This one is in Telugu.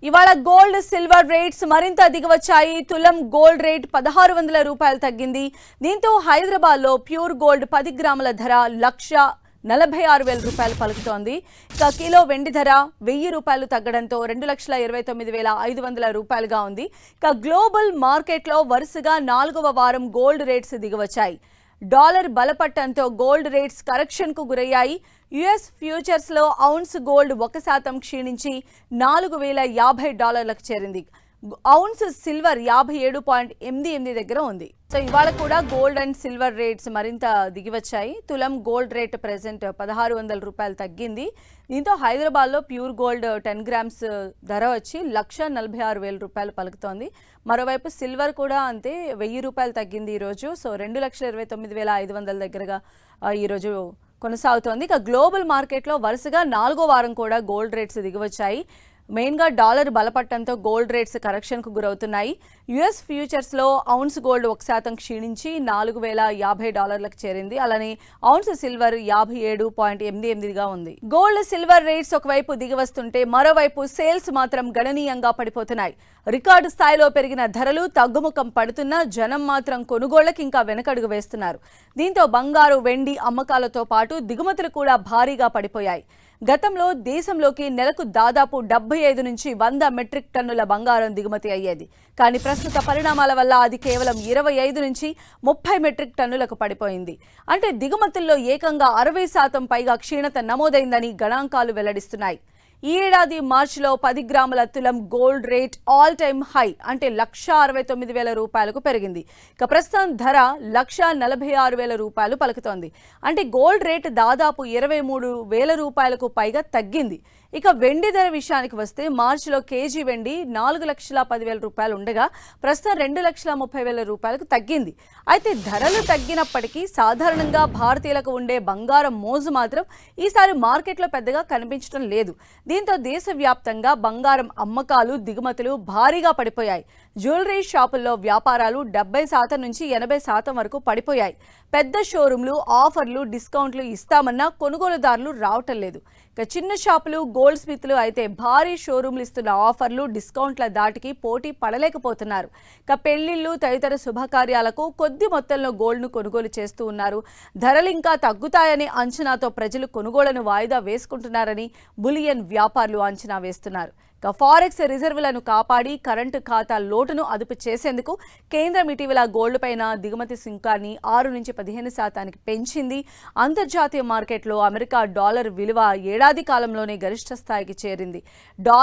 ఇవాళ గోల్డ్ సిల్వర్ రేట్స్ మరింత దిగవచ్చాయి. తులం గోల్డ్ రేట్ 1600 రూపాయలు తగ్గింది. దీంతో హైదరాబాద్ లో ప్యూర్ గోల్డ్ 10 గ్రాముల ధర 1,46,000 రూపాయలు పలుకుతోంది. ఇక కిలో వెండి ధర 1000 రూపాయలు తగ్గడంతో 2,29,500 రూపాయలుగా ఉంది. ఇక గ్లోబల్ మార్కెట్ లో వరుసగా 4వ వారం గోల్డ్ రేట్స్ దిగవచ్చాయి. డాలర్ బలపట్టంతో గోల్డ్ రేట్స్ కరెక్షన్ కు గురయ్యాయి. యుఎస్ ఫ్యూచర్స్ లో ఔన్స్ గోల్డ్ 1% క్షీణించి $4,050లకు చేరింది. ఔన్స్ సిల్వర్ 57.88 దగ్గర ఉంది. సో ఇవాళ కూడా గోల్డ్ అండ్ సిల్వర్ రేట్స్ మరింత దిగివచ్చాయి. తులం గోల్డ్ రేట్ ప్రెసెంట్ 1600 రూపాయలు తగ్గింది. దీంతో హైదరాబాద్ లో ప్యూర్ గోల్డ్ 10 గ్రామ్స్ ధర వచ్చి 1,46,000 రూపాయలు పలుకుతోంది. మరోవైపు సిల్వర్ కూడా అంతే 1000 రూపాయలు తగ్గింది ఈరోజు. సో 2,29,500 దగ్గరగా ఈరోజు కొనసాగుతోంది. ఇక గ్లోబల్ మార్కెట్లో వరుసగా 4వ వారం కూడా గోల్డ్ రేట్స్ దిగివచ్చాయి. మెయిన్గా డాలర్ బలపట్టంతో గోల్డ్ రేట్స్ కరెక్షన్కు గురవుతున్నాయి. యుఎస్ ఫ్యూచర్స్లో ఔన్స్ గోల్డ్ 1% క్షీణించి $4,050లకు చేరింది. అలానే ఔన్స్ సిల్వర్ 57.88గా ఉంది. గోల్డ్ సిల్వర్ రేట్స్ ఒకవైపు దిగివస్తుంటే మరోవైపు సేల్స్ మాత్రం గణనీయంగా పడిపోతున్నాయి. రికార్డు స్థాయిలో పెరిగిన ధరలు తగ్గుముఖం పడుతున్నా జనం మాత్రం కొనుగోళ్లకు ఇంకా వెనకడుగు వేస్తున్నారు. దీంతో బంగారు వెండి అమ్మకాలతో పాటు దిగుమతులు కూడా భారీగా పడిపోయాయి. గతంలో దేశంలోకి నెలకు దాదాపు 75 నుంచి 100 మెట్రిక్ టన్నుల బంగారం దిగుమతి అయ్యేది. కానీ ప్రస్తుత పరిణామాల వల్ల అది కేవలం 25 నుంచి 30 మెట్రిక్ టన్నులకు పడిపోయింది. అంటే దిగుమతుల్లో ఏకంగా 60% పైగా క్షీణత నమోదైందని గణాంకాలు వెల్లడిస్తున్నాయి. ఈ ఏడాది మార్చిలో 10 గ్రాముల తులం gold rate all time high అంటే 1,69,000 రూపాయలకు పెరిగింది. ఇక ప్రస్తుతం ధర 1,46,000 రూపాయలు పలుకుతోంది. అంటే గోల్డ్ రేట్ దాదాపు 23,000 రూపాయలకు పైగా తగ్గింది. ఇక వెండి ధర విషయానికి వస్తే మార్చిలో కేజీ వెండి 4,10,000 రూపాయలు ఉండగా ప్రస్తుతం 2,30,000 రూపాయలకు తగ్గింది. అయితే ధరలు తగ్గినప్పటికీ సాధారణంగా భారతీయులకు ఉండే బంగారం మోజు మాత్రం ఈసారి మార్కెట్లో పెద్దగా కనిపించడం లేదు. దీంతో దేశవ్యాప్తంగా బంగారం అమ్మకాలు దిగుమతులు భారీగా పడిపోయాయి. జ్యువెలరీ షాపుల్లో వ్యాపారాలు 70% నుంచి 80% వరకు పడిపోయాయి. పెద్ద షోరూంలు ఆఫర్లు డిస్కౌంట్లు ఇస్తామన్నా కొనుగోలుదారులు రావటం లేదు. ఇక చిన్న షాపులు గోల్డ్ స్మిత్లు అయితే భారీ షోరూంలు ఇస్తున్న ఆఫర్లు డిస్కౌంట్ల దాటికి పోటీ పడలేకపోతున్నారు. ఇక పెళ్లిళ్లు తదితర శుభకార్యాలకు కొద్ది మొత్తంలో గోల్డ్ను కొనుగోలు చేస్తూ ఉన్నారు. ధరలు ఇంకా తగ్గుతాయనే అంచనాతో ప్రజలు కొనుగోళ్లను వాయిదా వేసుకుంటున్నారని బులియన్ వ్యాపారులు అంచనా వేస్తున్నారు. ఇక ఫారెక్స్ రిజర్వులను కాపాడి కరెంటు ఖాతా లోటును అదుపు చేసేందుకు కేంద్రం ఇటీవల గోల్డ్ పైన దిగుమతి సుంకాన్ని 6 నుంచి 15% పెంచింది. అంతర్జాతీయ మార్కెట్లో అమెరికా డాలర్ విలువ ఏడాది కాలంలోనే గరిష్ట స్థాయికి చేరింది.